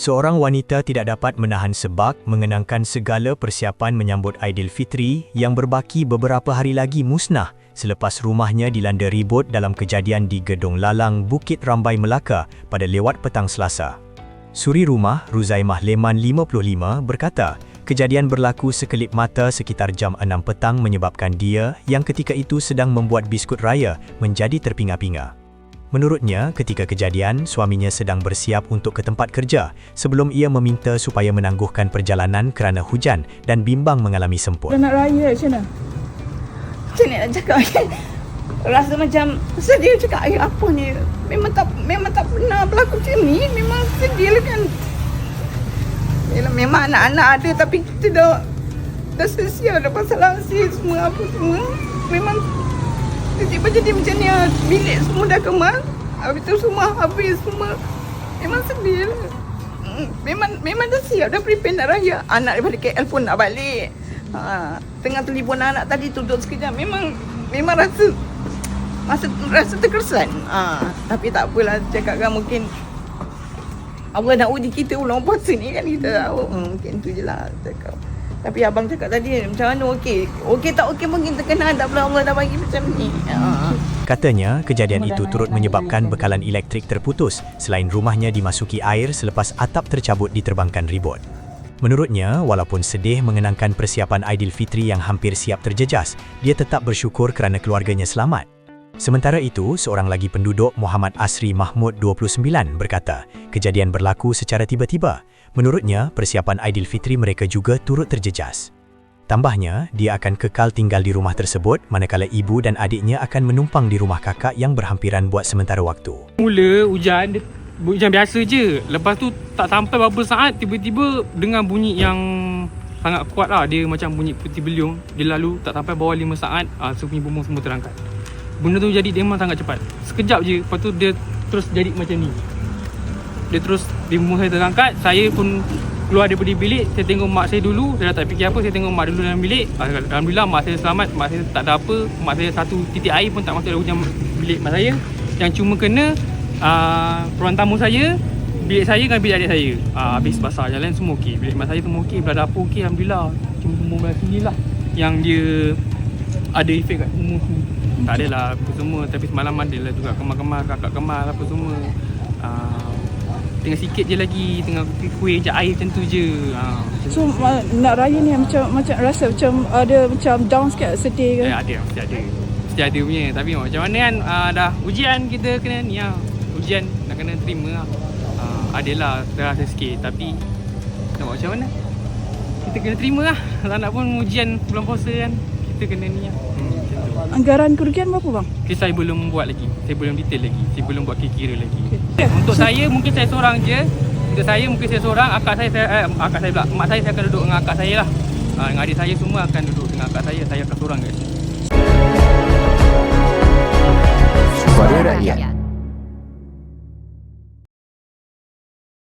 Seorang wanita tidak dapat menahan sebak mengenangkan segala persiapan menyambut Aidilfitri yang berbaki beberapa hari lagi musnah selepas rumahnya dilanda ribut dalam kejadian di Gedung Lalang, Bukit Rambai, Melaka pada lewat petang Selasa. Suri rumah, Ruzaimah Leman 55 berkata, kejadian berlaku sekelip mata sekitar jam 6 petang menyebabkan dia yang ketika itu sedang membuat biskut raya menjadi terpinga-pinga. Menurutnya, ketika kejadian, suaminya sedang bersiap untuk ke tempat kerja sebelum ia meminta supaya menangguhkan perjalanan kerana hujan dan bimbang mengalami sempur. Nak raya macam mana? Macam ni nak cakap. Rasa macam sedih cakap, apa ni? Memang tak pernah berlaku macam ni. Memang sedih lah kan. Yalah, memang anak-anak ada tapi kita dah selesai dah pasal langsir semua apa semua. Memang tiba-tiba jadi macam ni, bilik semua dah kemas, habis tu semua habis semua. Memang sedih lah. Memang dah siap, dah prepare nak raya. Anak daripada KL pun nak balik. Tengah telefon anak tadi duduk sekejap. Memang rasa terkesan. Tapi tak apalah, cakap kan mungkin Allah nak uji kita ulang puasa ni kan, kita tahu. Mungkin tu je lah cakap. Tapi abang cakap tadi, macam mana okey? Okey tak okey mungkin terkenal, tak pernah Allah dah bagi macam ni. Katanya, kejadian itu turut menyebabkan bekalan elektrik terputus selain rumahnya dimasuki air selepas atap tercabut diterbangkan ribut. Menurutnya, walaupun sedih mengenangkan persiapan Aidilfitri yang hampir siap terjejas, dia tetap bersyukur kerana keluarganya selamat. Sementara itu, seorang lagi penduduk, Muhammad Asri Mahmud 29 berkata, kejadian berlaku secara tiba-tiba. Menurutnya, persiapan Aidilfitri mereka juga turut terjejas. Tambahnya, dia akan kekal tinggal di rumah tersebut manakala ibu dan adiknya akan menumpang di rumah kakak yang berhampiran buat sementara waktu. Mula hujan biasa je. Lepas tu tak sampai beberapa saat tiba-tiba dengar bunyi yang sangat kuat lah. Dia macam bunyi putih beliung. Dia lalu tak sampai bawah 5 saat, bunyi bumbung semua terangkat. Benda tu jadi dia memang sangat cepat. Sekejap je, lepas tu dia terus jadi macam ni. Dia terus bumbung saya terangkat. Saya pun keluar daripada bilik. Saya tengok mak saya dulu. Saya dah tak fikir apa. Saya tengok mak dulu dalam bilik. Alhamdulillah mak saya selamat. Mak saya tak ada apa. Mak saya satu titik air pun tak masuk dalam hujan bilik mak saya. Yang cuma kena ruang tamu saya, bilik saya dengan bilik adik saya. Habis basah, jalan semua okey. Bilik mak saya semua okey. Belah dapur okey, alhamdulillah. Cuma bumbung belah sini lah yang dia ada efek kat bumbung sini. Tak adalah apa semua. Tapi semalam adalah juga kemar-kemar, kakak kemar apa semua. Tengah sikit je lagi, tengah kuih je air macam tu je. So nak raya ni macam rasa macam ada macam down sikit, sedih ke? Ada, mesti ada punya. Tapi macam mana kan, dah ujian kita kena ni lah. Ujian nak kena terima lah. Adalah terasa sikit, tapi nak buat macam mana? Kita kena terima lah. Tak nak pun ujian bulan puasa kan, kita kena ni lah. Anggaran kerugian berapa bang? Saya belum buat lagi. Saya belum detail lagi. Saya belum buat kira-kira lagi. Untuk saya mungkin saya seorang je. Untuk saya mungkin saya seorang. Mak saya akan duduk dengan akak saya lah. Dengan adik saya semua akan duduk dengan akak saya. Saya akan seorang kat sini.